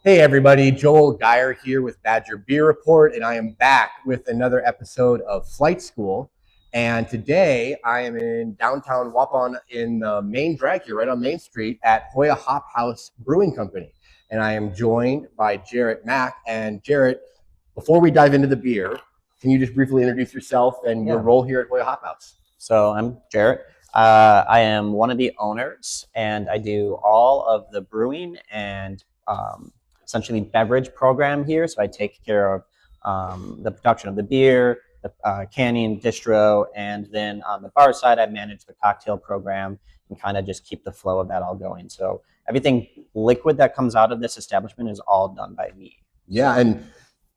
Hey everybody, Joel Geyer here with Badger Beer Report, and I am back with another episode of Flight School. And today I am in downtown Waupun in the main drag here, right on Main Street at Hoya Hop House Brewing Company. And I am joined by Jarrett Mack. And Jarrett, before we dive into the beer, can you just briefly introduce yourself and your role here at Hoya Hop House? So I'm Jarrett. I am one of the owners, and I do all of the brewing and essentially beverage program here. So I take care of the production of the beer, the canning, distro, and then on the bar side, I manage the cocktail program and kind of just keep the flow of that all going. So everything liquid that comes out of this establishment is all done by me. Yeah, and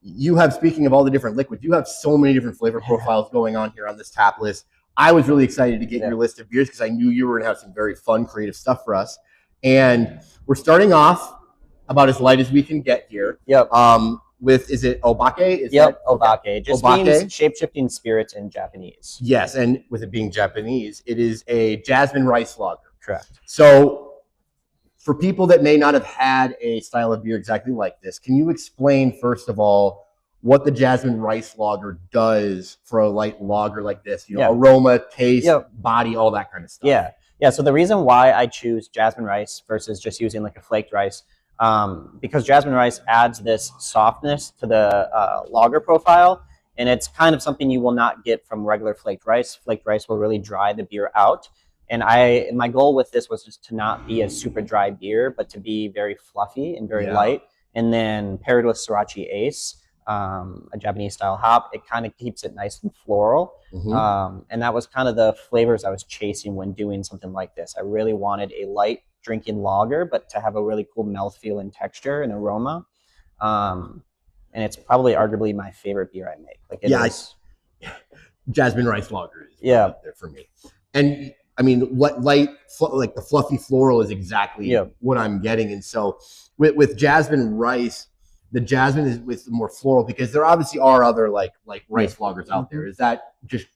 you have, speaking of all the different liquids, you have so many different flavor profiles going on here on this tap list. I was really excited to get your list of beers because I knew you were going to have some very fun, creative stuff for us. And we're starting off about as light as we can get here. Yep. With, is it obake? Obake. Okay. Just obake means shape-shifting spirits in Japanese. Yes, and with it being Japanese, it is a jasmine rice lager. Correct. So for people that may not have had a style of beer exactly like this, can you explain, first of all, what the jasmine rice lager does for a light lager like this? You know, aroma, taste, body, all that kind of stuff. Yeah. So the reason why I choose jasmine rice versus just using like a flaked rice, because jasmine rice adds this softness to the lager profile, and it's kind of something you will not get from regular flaked rice. Flaked rice will really dry the beer out. And my goal with this was just to not be a super dry beer, but to be very fluffy and very light. And then paired with Sriracha Ace, a Japanese style hop, it kind of keeps it nice and floral. And that was kind of the flavors I was chasing when doing something like this. I really wanted a light drinking lager, but to have a really cool mouthfeel and texture and aroma. And it's probably arguably my favorite beer I make. Like jasmine rice lager is up there for me. And I mean, like the fluffy floral is exactly what I'm getting. And so with jasmine rice, the jasmine is with the more floral, because there obviously are other like rice lagers out there. Is that just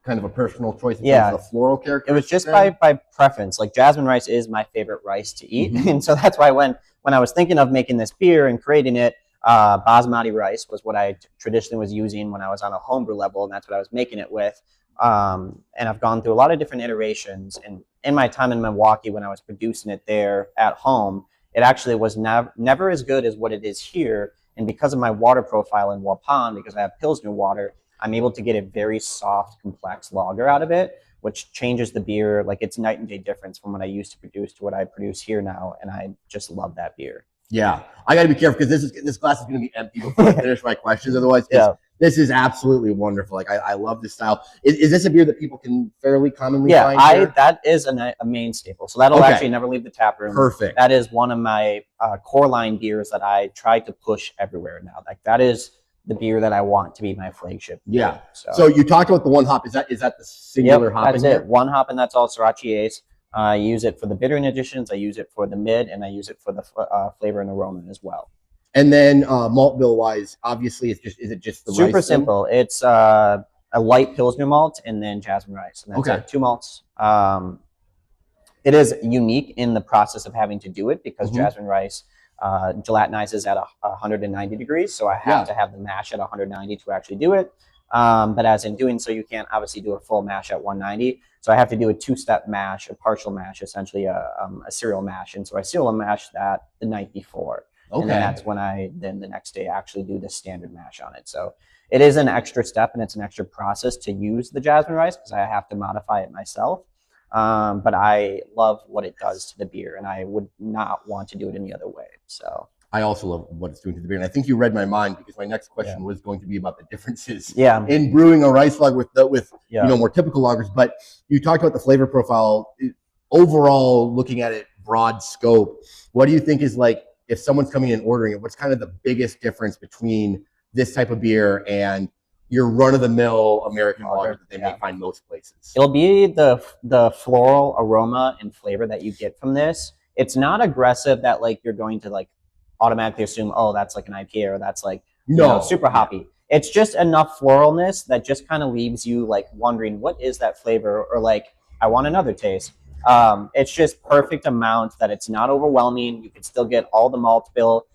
kind of a personal choice in terms of the floral character? It was just by preference. Like jasmine rice is my favorite rice to eat. And so that's why when I was thinking of making this beer and creating it, basmati rice was what I traditionally was using when I was on a homebrew level, and that's what I was making it with. And I've gone through a lot of different iterations, and in my time in Milwaukee when I was producing it there at home, it actually was never as good as what it is here. And because of my water profile in Waupun, because I have Pilsner water, I'm able to get a very soft, complex lager out of it, which changes the beer. Like, it's night and day difference from what I used to produce to what I produce here now, and I just love that beer. Yeah, I got to be careful because this glass is going to be empty before I finish my questions. Otherwise, this is absolutely wonderful. Like, I love this style. Is this a beer that people can fairly commonly find here? That is a main staple. So that'll actually never leave the tap room. Perfect. That is one of my core line beers that I try to push everywhere now. Like, that is the beer that I want to be my flagship. Yeah. So you talked about the one hop. Is that the singular hop? That's it. One hop, and that's all Sriracha Ace. I use it for the bittering additions. I use it for the mid, and I use it for the flavor and aroma as well. And then malt bill wise, obviously, is it just the super rice simple? It's a light Pilsner malt and then jasmine rice, and that's it. 2 malts. It is unique in the process of having to do it because jasmine rice gelatinizes at 190 degrees, so I have to have the mash at 190 to actually do it. But as in doing so, you can't obviously do a full mash at 190. So I have to do a 2-step mash, a partial mash, essentially a serial mash. And so I serial mash that the night before. And then that's when then the next day actually do the standard mash on it. So it is an extra step and it's an extra process to use the jasmine rice because I have to modify it myself. But I love what it does to the beer, and I would not want to do it any other way. So I also love what it's doing to the beer. And I think you read my mind because my next question was going to be about the differences in brewing a rice lager with more typical lagers. But you talked about the flavor profile. Overall, looking at it, broad scope, what do you think is, like, if someone's coming in and ordering it, what's kind of the biggest difference between this type of beer and your run-of-the-mill American lager that they may find most places? It'll be the floral aroma and flavor that you get from this. It's not aggressive that, like, you're going to, like, automatically assume, oh, that's like an IPA or that's like super hoppy. It's just enough floralness that just kind of leaves you like wondering, what is that flavor? Or like, I want another taste. It's just perfect amount that it's not overwhelming. You can still get all the malt bill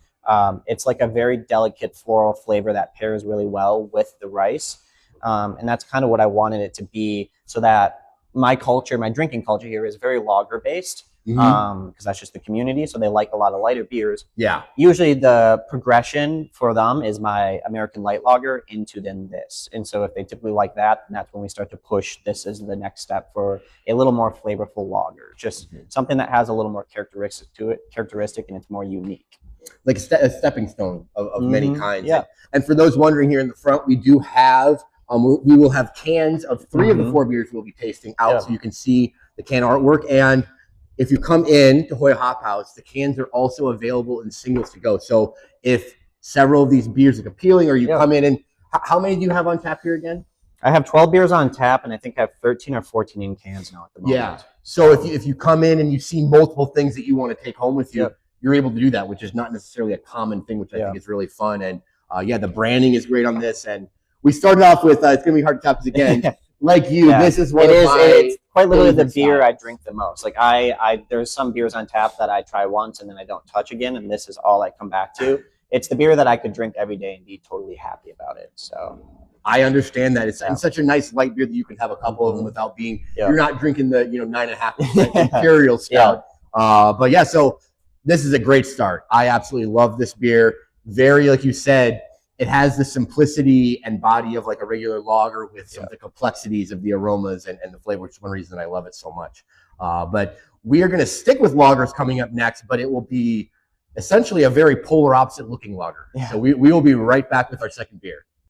It's like a very delicate floral flavor that pairs really well with the rice. And that's kind of what I wanted it to be, so that my culture, my drinking culture here is very lager based, because that's just the community. So they like a lot of lighter beers. Yeah. Usually the progression for them is my American light lager into then this. And so if they typically like that, then that's when we start to push this as the next step for a little more flavorful lager. Just something that has a little more characteristic to it, and it's more unique. Like a stepping stone of many kinds. Yeah. And for those wondering, here in the front, we do have, we will have cans of 3 of the 4 beers we'll be tasting out, so you can see the can artwork. And if you come in to Hoya Hop House, the cans are also available in singles to go. So if several of these beers look appealing, or you come in and, how many do you have on tap here again? I have 12 beers on tap, and I think I have 13 or 14 in cans now at the moment. Yeah. So if you come in and you see multiple things that you want to take home with you, you're able to do that, which is not necessarily a common thing, which I think is really fun. And the branding is great on this. And we started off with, it's going to be hard to top this again. Like you, this is one of my it's quite literally the beer I drink the most. Like there's some beers on tap that I try once and then I don't touch again, and this is all I come back to. It's the beer that I could drink every day and be totally happy about it. So I understand that. It's such a nice light beer that you can have a couple of them without being, you're not drinking the 9.5% Imperial Stout. But yeah, so this is a great start. I absolutely love this beer. Very, like you said, it has the simplicity and body of like a regular lager with some of the complexities of the aromas and the flavor, which is one reason I love it so much. But we are going to stick with lagers coming up next, but it will be essentially a very polar opposite looking lager. So we will be right back with our second beer.